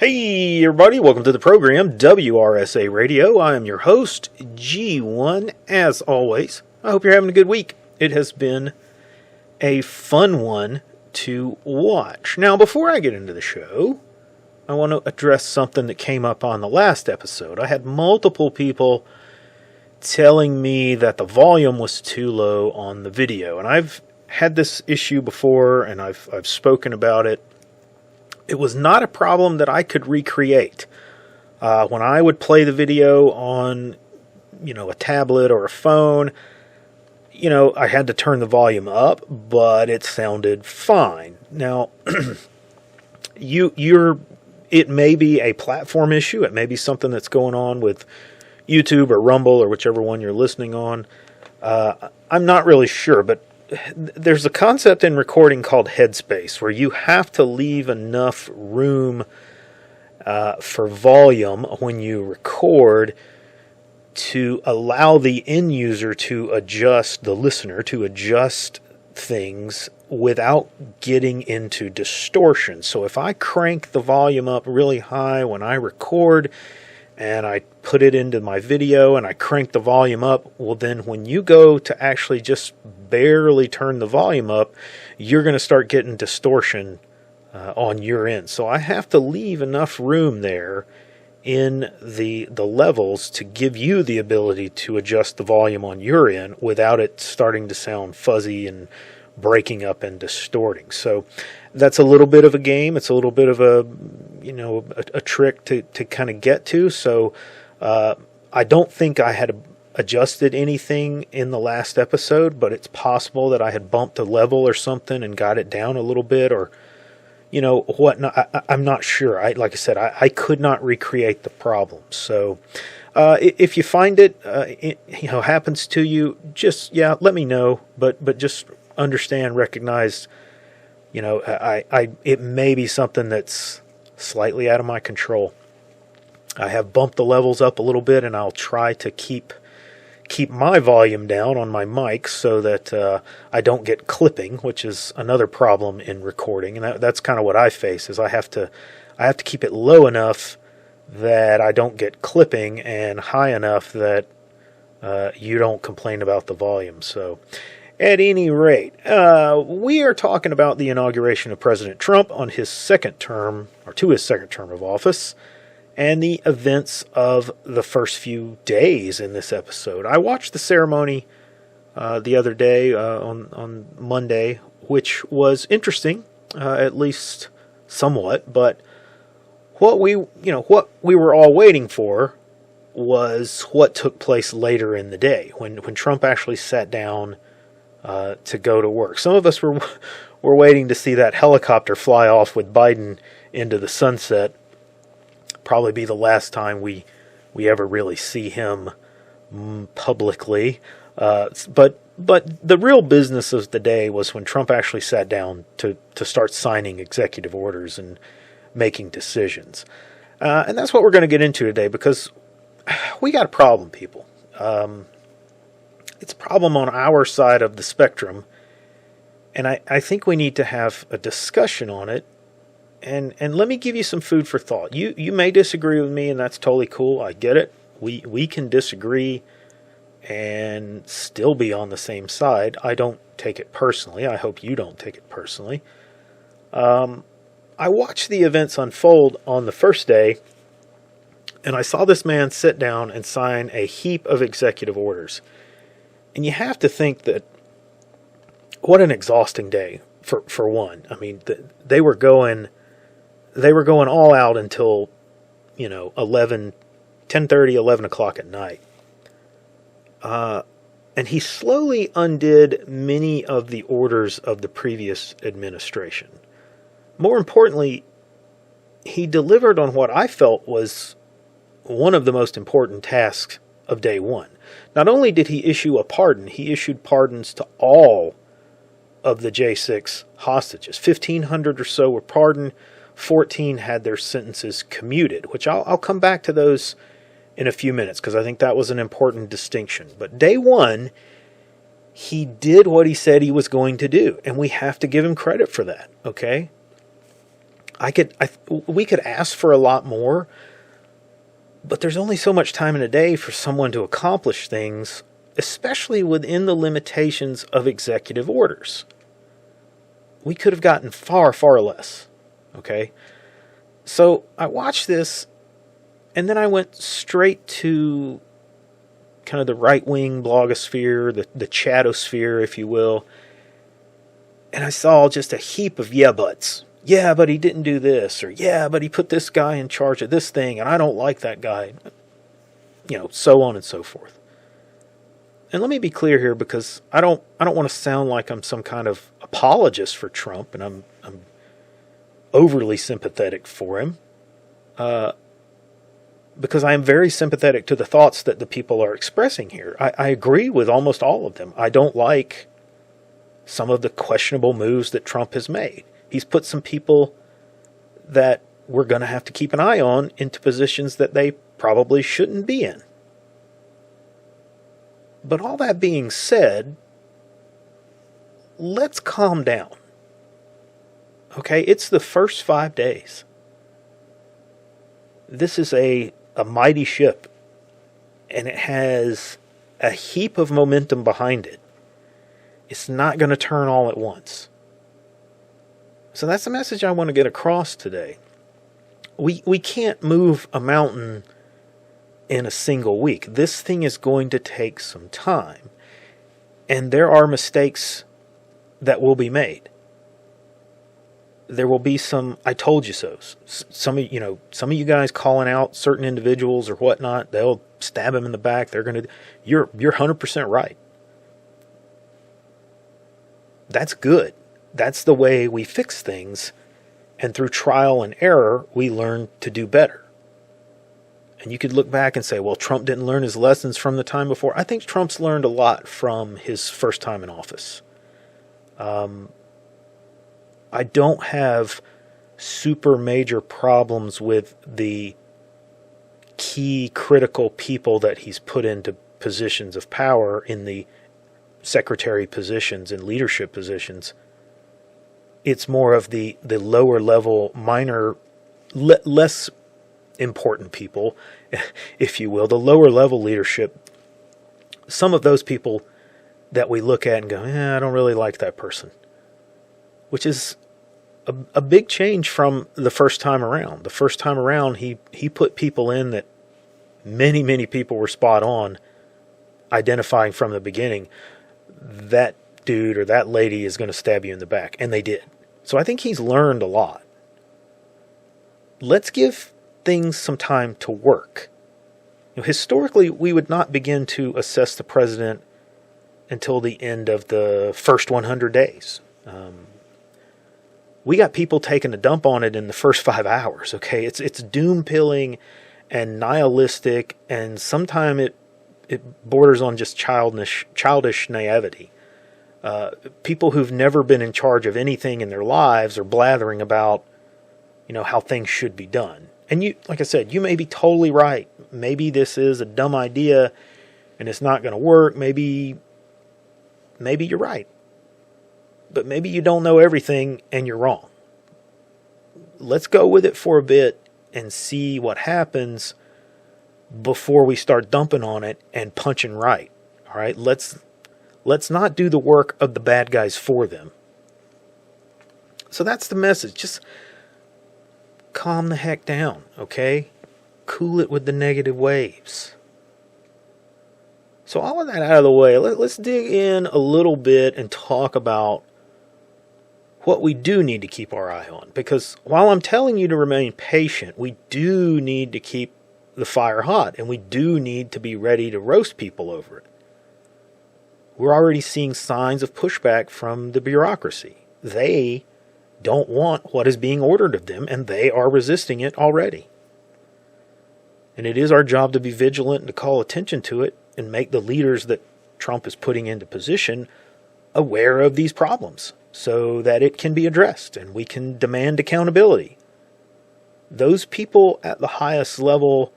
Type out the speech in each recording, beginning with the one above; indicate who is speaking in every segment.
Speaker 1: Hey everybody, welcome to the program, WRSA Radio. I am your host, G1, as always. I hope you're having a good week. It has been a fun one to watch. Now, before I get into the show, I want to address something that came up on the last episode. I had multiple people telling me that the volume was too low on the video, and I've had this issue before, and I've spoken about it. It was not a problem that I could recreate. When I would play the video on, a tablet or a phone, I had to turn the volume up, but it sounded fine. Now, it may be a platform issue. It may be something that's going on with YouTube or Rumble or whichever one you're listening on. I'm not really sure, but there's a concept in recording called headspace, where you have to leave enough room for volume when you record to allow the end user to adjust, the listener to adjust things without getting into distortion. So if I crank the volume up really high when I record and I put it into my video and I crank the volume up, well then when you go to actually just barely turn the volume up, you're going to start getting distortion on your end. So I have to leave enough room there in the levels to give you the ability to adjust the volume on your end without it starting to sound fuzzy and breaking up and distorting. So that's a little bit of a game. It's a little bit of a trick to kind of get to. So I don't think I had adjusted anything in the last episode, but it's possible that I had bumped a level or something and got it down a little bit, or whatnot. I'm not sure. Like I said, I could not recreate the problem. So if you find it happens to you, just let me know. But just understand, recognize, it may be something that's slightly out of my control. I have bumped the levels up a little bit, and I'll try to keep my volume down on my mic so that I don't get clipping, which is another problem in recording. And that's kind of what I face, is I have to keep it low enough that I don't get clipping, and high enough that you don't complain about the volume. So at any rate, we are talking about the inauguration of President Trump on his second term of office, and the events of the first few days in this episode. I watched the ceremony the other day on Monday, which was interesting, at least somewhat. But what we were all waiting for was what took place later in the day when Trump actually sat down to go to work. Some of us were waiting to see that helicopter fly off with Biden into the sunset. Probably be the last time we ever really see him publicly. But the real business of the day was when Trump actually sat down to start signing executive orders and making decisions. And that's what we're going to get into today, because we got a problem, people. It's a problem on our side of the spectrum, and I think we need to have a discussion on it. And let me give you some food for thought. You may disagree with me, and that's totally cool. I get it. We can disagree and still be on the same side. I don't take it personally. I hope you don't take it personally. I watched the events unfold on the first day, and I saw this man sit down and sign a heap of executive orders. And you have to think that what an exhausting day for one. I mean, they were going all out until 10:30, 11 o'clock at night. And he slowly undid many of the orders of the previous administration. More importantly, he delivered on what I felt was one of the most important tasks of day one. Not only did he issue a pardon, he issued pardons to all of the J6 hostages. 1,500 or so were pardoned. 14 had their sentences commuted, which I'll come back to those in a few minutes, because I think that was an important distinction. But day one, he did what he said he was going to do, and we have to give him credit for that, okay? we could ask for a lot more, but there's only so much time in a day for someone to accomplish things, especially within the limitations of executive orders. We could have gotten far, far less. Okay? So I watched this, and then I went straight to kind of the right-wing blogosphere, the chatosphere, if you will, and I saw just a heap of yeah buts. Yeah, but he didn't do this, or yeah, but he put this guy in charge of this thing, and I don't like that guy. So on and so forth. And let me be clear here, because I don't want to sound like I'm some kind of apologist for Trump, and I'm overly sympathetic for him, because I am very sympathetic to the thoughts that the people are expressing here. I agree with almost all of them. I don't like some of the questionable moves that Trump has made. He's put some people that we're going to have to keep an eye on into positions that they probably shouldn't be in. But all that being said, let's calm down. Okay, it's the first 5 days. This is a mighty ship, and it has a heap of momentum behind it. It's not going to turn all at once. So that's the message I want to get across today. We can't move a mountain in a single week. This thing is going to take some time. And there are mistakes that will be made. There will be some "I told you so." Some of you guys calling out certain individuals or whatnot, they'll stab them in the back. You're 100% right. That's good. That's the way we fix things, and through trial and error, we learn to do better. And you could look back and say, well, Trump didn't learn his lessons from the time before. I think Trump's learned a lot from his first time in office. I don't have super major problems with the key critical people that he's put into positions of power in the secretary positions and leadership positions. It's more of the lower level, minor, less important people, if you will, the lower level leadership. Some of those people that we look at and go, I don't really like that person. Which is a big change from the first time around. The first time around, he put people in that many, many people were spot on, identifying from the beginning, that dude or that lady is going to stab you in the back. And they did. So I think he's learned a lot. Let's give things some time to work. Historically, we would not begin to assess the president until the end of the first 100 days. We got people taking a dump on it in the first 5 hours. Okay, it's doom-pilling and nihilistic, and sometimes it borders on just childish naivety. People who've never been in charge of anything in their lives are blathering about, how things should be done. And you, like I said, you may be totally right. Maybe this is a dumb idea and it's not going to work. Maybe you're right. But maybe you don't know everything and you're wrong. Let's go with it for a bit and see what happens before we start dumping on it and punching right. All right, let's not do the work of the bad guys for them. So that's the message. Just calm the heck down, okay? Cool it with the negative waves. So all of that out of the way, let's dig in a little bit and talk about what we do need to keep our eye on. Because while I'm telling you to remain patient, we do need to keep the fire hot, and we do need to be ready to roast people over it. We're already seeing signs of pushback from the bureaucracy. They don't want what is being ordered of them, and they are resisting it already. And it is our job to be vigilant and to call attention to it and make the leaders that Trump is putting into position aware of these problems so that it can be addressed and we can demand accountability. Those people at the highest level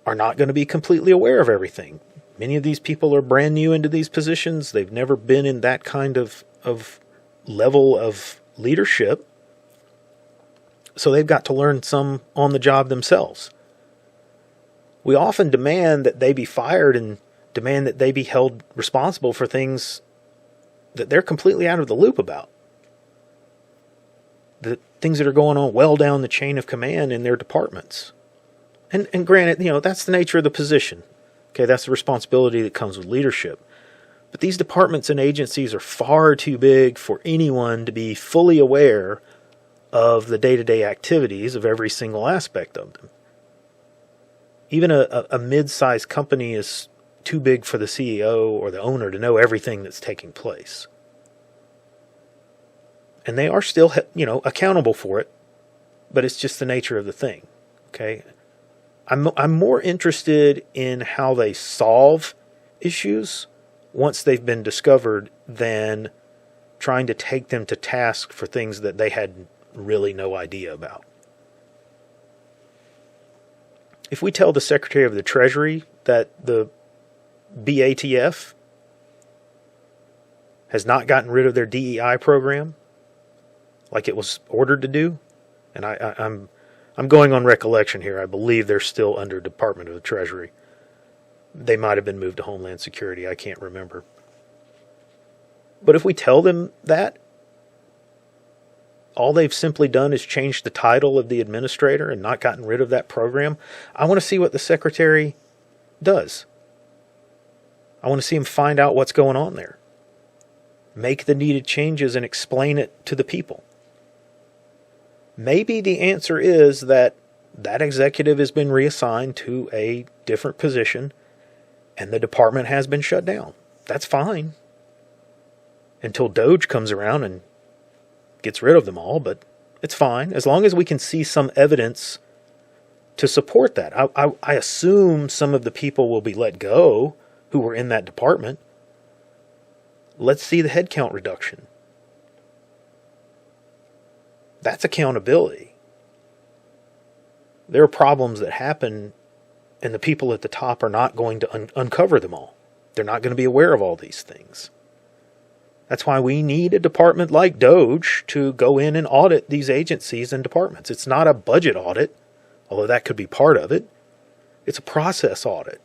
Speaker 1: are not going to be completely aware of everything. Many of these people are brand new into these positions. They've never been in that kind of level of leadership. so they've got to learn some on the job themselves. We often demand that they be fired and demand that they be held responsible for things that they're completely out of the loop about. The things that are going on well down the chain of command in their departments. And granted, that's the nature of the position. Okay, that's the responsibility that comes with leadership. But these departments and agencies are far too big for anyone to be fully aware of the day-to-day activities of every single aspect of them. Even a mid-sized company is too big for the CEO or the owner to know everything that's taking place. And they are still, accountable for it, but it's just the nature of the thing. Okay, I'm more interested in how they solve issues once they've been discovered than trying to take them to task for things that they had really no idea about. If we tell the Secretary of the Treasury that the BATF has not gotten rid of their DEI program like it was ordered to do, and I'm going on recollection here, I believe they're still under Department of the Treasury. They might have been moved to Homeland Security, I can't remember. But if we tell them that, all they've simply done is changed the title of the administrator and not gotten rid of that program, I want to see what the secretary does. I want to see him find out what's going on there. Make the needed changes and explain it to the people. Maybe the answer is that executive has been reassigned to a different position and the department has been shut down. That's fine. Until DOJ comes around and gets rid of them all, but it's fine. As long as we can see some evidence to support that. I assume some of the people will be let go who were in that department. Let's see the headcount reduction. That's accountability. There are problems that happen and the people at the top are not going to uncover them all. They're not going to be aware of all these things. That's why we need a department like DOJ to go in and audit these agencies and departments. It's not a budget audit, although that could be part of it. It's a process audit.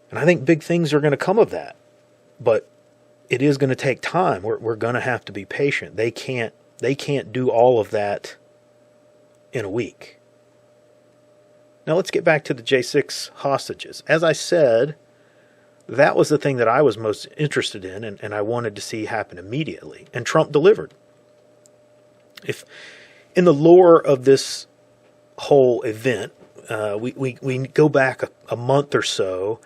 Speaker 1: And I think big things are going to come of that. But it is going to take time. We're going to have to be patient. They can't do all of that in a week. Now let's get back to the J6 hostages. As I said, that was the thing that I was most interested in and I wanted to see happen immediately. And Trump delivered. If in the lore of this whole event, we go back a month or so,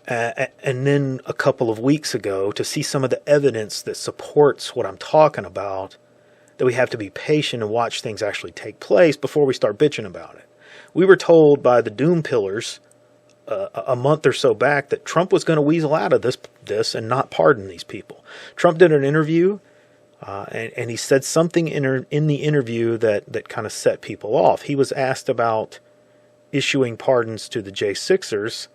Speaker 1: and then a couple of weeks ago to see some of the evidence that supports what I'm talking about, that we have to be patient and watch things actually take place before we start bitching about it. We were told by the doom pillars a month or so back that Trump was going to weasel out of this and not pardon these people. Trump did an interview, and he said something in the interview that kind of set people off. He was asked about issuing pardons to the J6ers,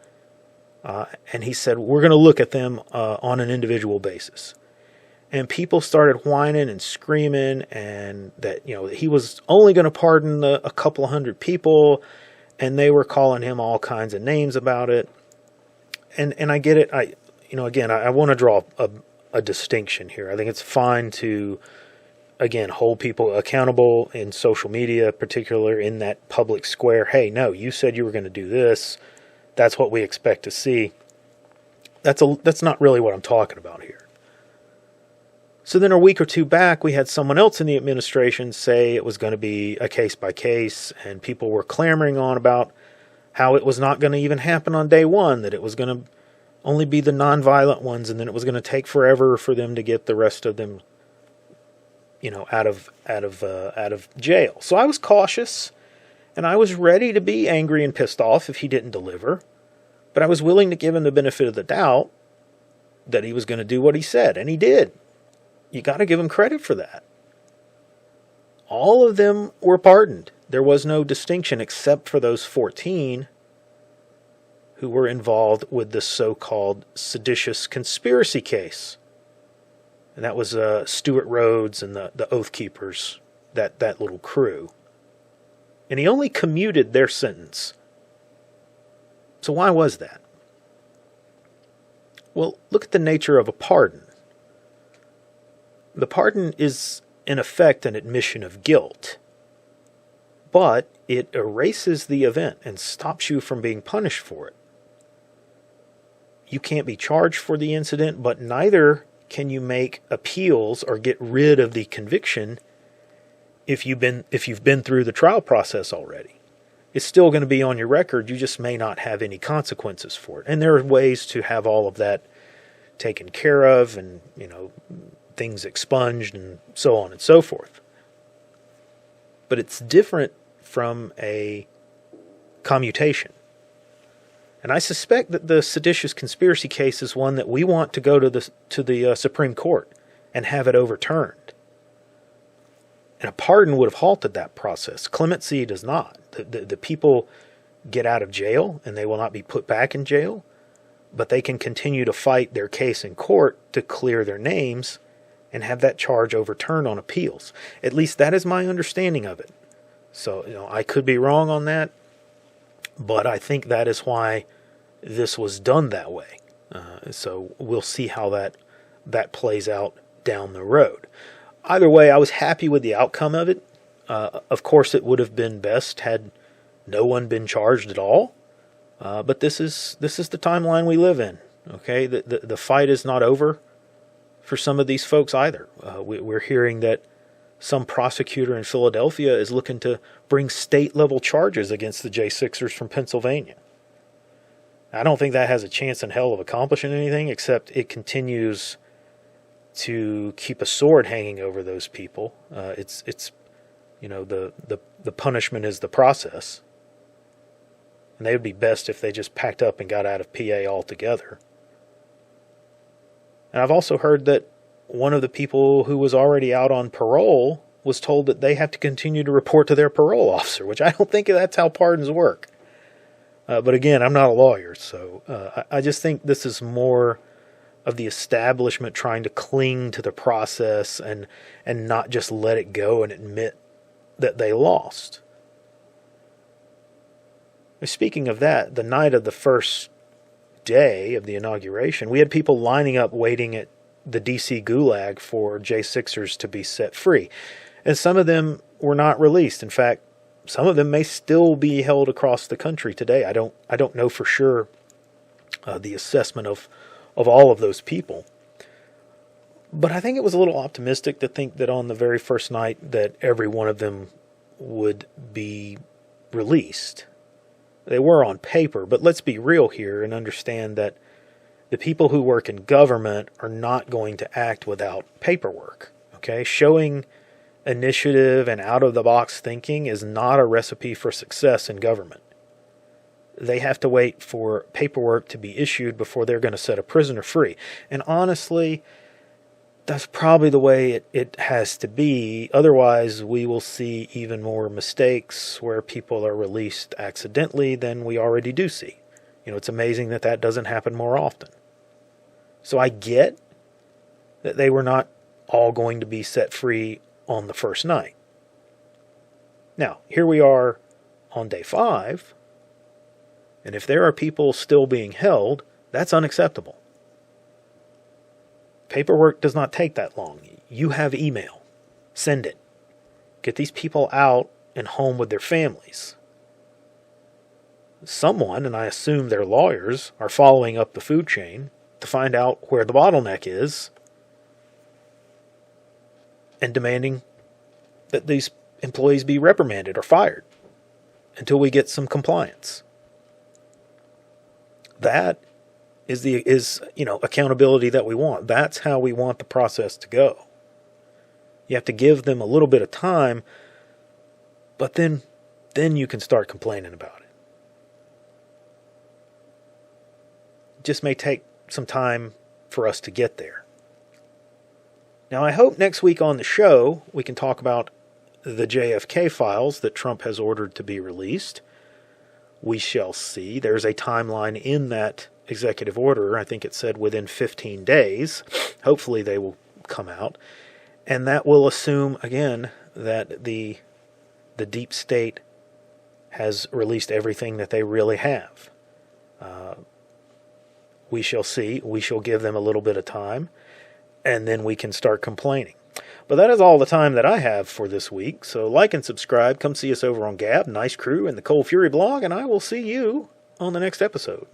Speaker 1: and he said, we're going to look at them on an individual basis. And people started whining and screaming, and that he was only going to pardon a couple of hundred people, and they were calling him all kinds of names about it. And I get it. I want to draw a distinction here. I think it's fine to, again, hold people accountable in social media, particularly in that public square. Hey, no, you said you were going to do this. That's what we expect to see. That's not really what I'm talking about here. So then a week or two back, we had someone else in the administration say it was going to be a case by case, and people were clamoring on about how it was not going to even happen on day one, that it was going to only be the nonviolent ones, and then it was going to take forever for them to get the rest of them, out of jail. So I was cautious, and I was ready to be angry and pissed off if he didn't deliver, but I was willing to give him the benefit of the doubt that he was going to do what he said, and he did. You got to give him credit for that. All of them were pardoned. There was no distinction except for those 14 who were involved with the so-called seditious conspiracy case. And that was Stuart Rhodes and the Oath Keepers that little crew. And he only commuted their sentence. So why was that? Well, look at the nature of a pardon. The pardon is, in effect, an admission of guilt. But it erases the event and stops you from being punished for it. You can't be charged for the incident, but neither can you make appeals or get rid of the conviction if you've been through the trial process already. It's still going to be on your record. You just may not have any consequences for it. And there are ways to have all of that taken care of and, things expunged and so on and so forth. But it's different from a commutation. And I suspect that the seditious conspiracy case is one that we want to go to the Supreme Court and have it overturned. And a pardon would have halted that process. Clemency does not. The people get out of jail and they will not be put back in jail, but they can continue to fight their case in court to clear their names and have that charge overturned on appeals. At least that is my understanding of it. So, I could be wrong on that, but I think that is why this was done that way. So we'll see how that plays out down the road. Either way, I was happy with the outcome of it. Of course, it would have been best had no one been charged at all. But this is the timeline we live in. Okay, the fight is not over for some of these folks either. We're hearing that some prosecutor in Philadelphia is looking to bring state-level charges against the J6ers from Pennsylvania. I don't think that has a chance in hell of accomplishing anything, except it continues to keep a sword hanging over those people. It's the punishment is the process. And they would be best if they just packed up and got out of PA altogether. And I've also heard that one of the people who was already out on parole was told that they have to continue to report to their parole officer, which I don't think that's how pardons work. But again, I'm not a lawyer, so I just think this is more of the establishment trying to cling to the process and not just let it go and admit that they lost. Speaking of that, the night of the first day of the inauguration, we had people lining up waiting at the D.C. Gulag for J6ers to be set free. And some of them were not released. In fact, some of them may still be held across the country today. I don't know for sure the assessment of all of those people. But I think it was a little optimistic to think that on the very first night that every one of them would be released. They were on paper, but let's be real here and understand that the people who work in government are not going to act without paperwork. Okay? Showing initiative and out-of-the-box thinking is not a recipe for success in government. They have to wait for paperwork to be issued before they're going to set a prisoner free. And honestly, that's probably the way it has to be. Otherwise, we will see even more mistakes where people are released accidentally than we already do see. It's amazing that doesn't happen more often. So I get that they were not all going to be set free on the first night. Now, here we are on day 5, and if there are people still being held, that's unacceptable. Paperwork does not take that long. You have email. Send it. Get these people out and home with their families. Someone, and I assume their lawyers, are following up the food chain to find out where the bottleneck is and demanding that these employees be reprimanded or fired until we get some compliance. That is accountability that we want. That's how we want the process to go. You have to give them a little bit of time, but then you can start complaining about it. It just may take some time for us to get there. Now, I hope next week on the show we can talk about the JFK files that Trump has ordered to be released. We shall see. There's a timeline in that executive order. I think it said within 15 days. Hopefully they will come out. And that will assume, again, that the deep state has released everything that they really have. We shall see. We shall give them a little bit of time, and then we can start complaining. But that is all the time that I have for this week. So like and subscribe. Come see us over on Gab, Nice Crew, and the Cold Fury blog, and I will see you on the next episode.